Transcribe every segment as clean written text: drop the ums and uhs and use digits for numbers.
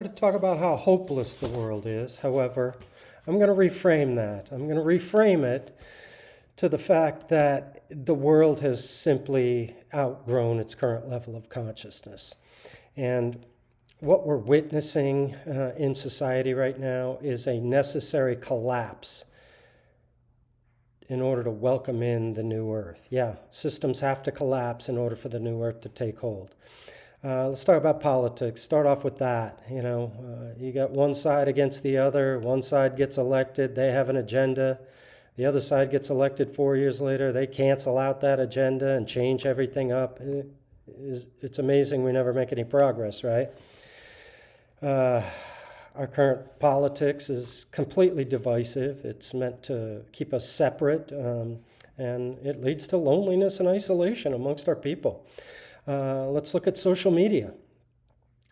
To talk about how hopeless the world is. However, I'm going to reframe that. I'm going to reframe it to the fact that the world has simply outgrown its current level of consciousness. And what we're witnessing in society right now is a necessary collapse in order to welcome in the new earth. Yeah, systems have to collapse in order for the new earth to take hold. Let's talk about politics. Start off with that. You got one side against the other. One side gets elected. They have an agenda. The other side gets elected 4 years later. They cancel out that agenda and change everything up. It's amazing we never make any progress, right? Our current politics is completely divisive. It's meant to keep us separate, and it leads to loneliness and isolation amongst our people. Let's look at social media.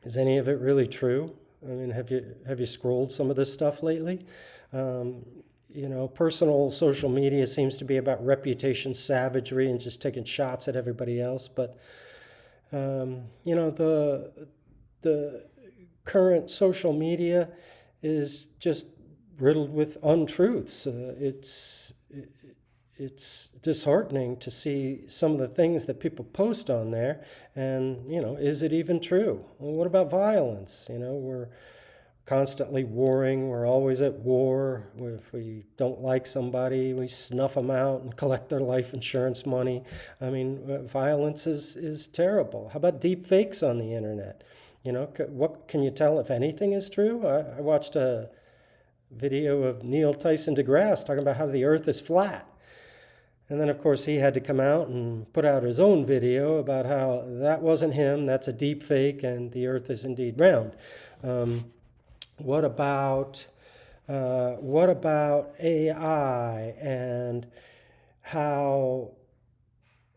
Is any of it really true? I mean, have you scrolled some of this stuff lately? Personal social media seems to be about reputation savagery and just taking shots at everybody else. But the current social media is just riddled with untruths. It's disheartening to see some of the things that people post on there. And, is it even true? Well, what about violence? We're constantly warring. We're always at war. If we don't like somebody, we snuff them out and collect their life insurance money. I mean, violence is terrible. How about deep fakes on the internet? What can you tell if anything is true? I watched a video of Neil Tyson deGrasse talking about how the earth is flat. And then, of course, he had to come out and put out his own video about how that wasn't him, that's a deep fake, and the earth is indeed round. What about AI and how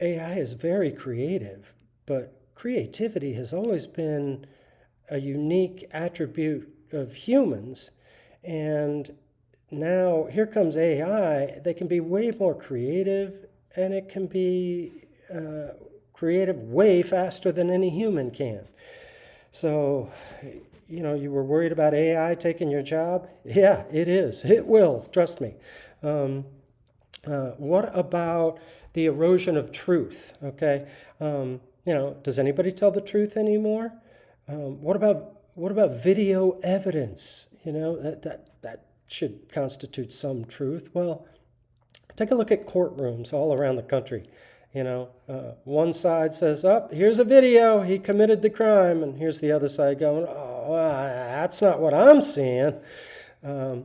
AI is very creative, but creativity has always been a unique attribute of humans. And now here comes AI. They can be way more creative, and it can be creative way faster than any human can. So, you were worried about AI taking your job? Yeah, it is. It will, trust me. What about the erosion of truth? Okay, does anybody tell the truth anymore? What about video evidence? That should constitute some truth. Well, take a look at courtrooms all around the country. One side says, here's a video, he committed the crime, and here's the other side going, that's not what I'm seeing. How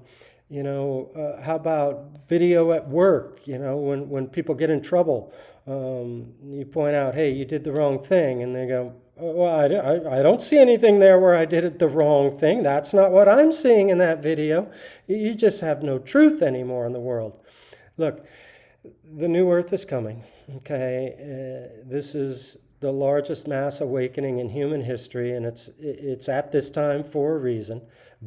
about video at work? When people get in trouble, you point out, hey, you did the wrong thing, and they go, well, I don't see anything there where I did it the wrong thing. That's not what I'm seeing in that video. You just have no truth anymore in the world. Look, the new earth is coming, okay? This is the largest mass awakening in human history, and it's at this time for a reason.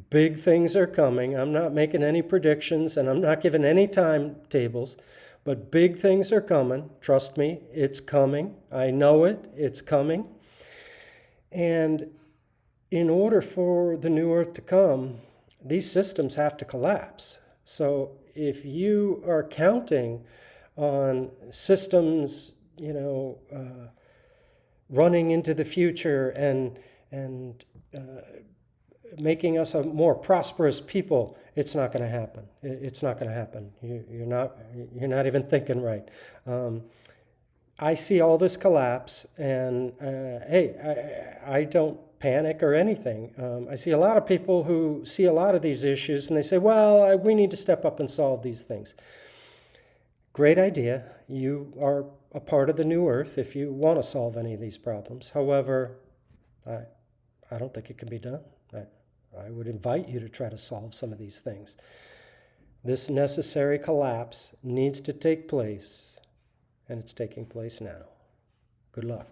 Big things are coming. I'm not making any predictions, and I'm not giving any timetables, but big things are coming. Trust me, it's coming. I know it. It's coming. And in order for the new earth to come, these systems have to collapse. So if you are counting on systems, running into the future and making us a more prosperous people, it's not going to happen. It's not going to happen. You're not even thinking right. I see all this collapse, and hey, I don't panic or anything. I see a lot of people who see a lot of these issues, and they say, well, we need to step up and solve these things. Great idea. You are a part of the new earth if you want to solve any of these problems. However, I don't think it can be done. I would invite you to try to solve some of these things. This necessary collapse needs to take place, and it's taking place now. Good luck.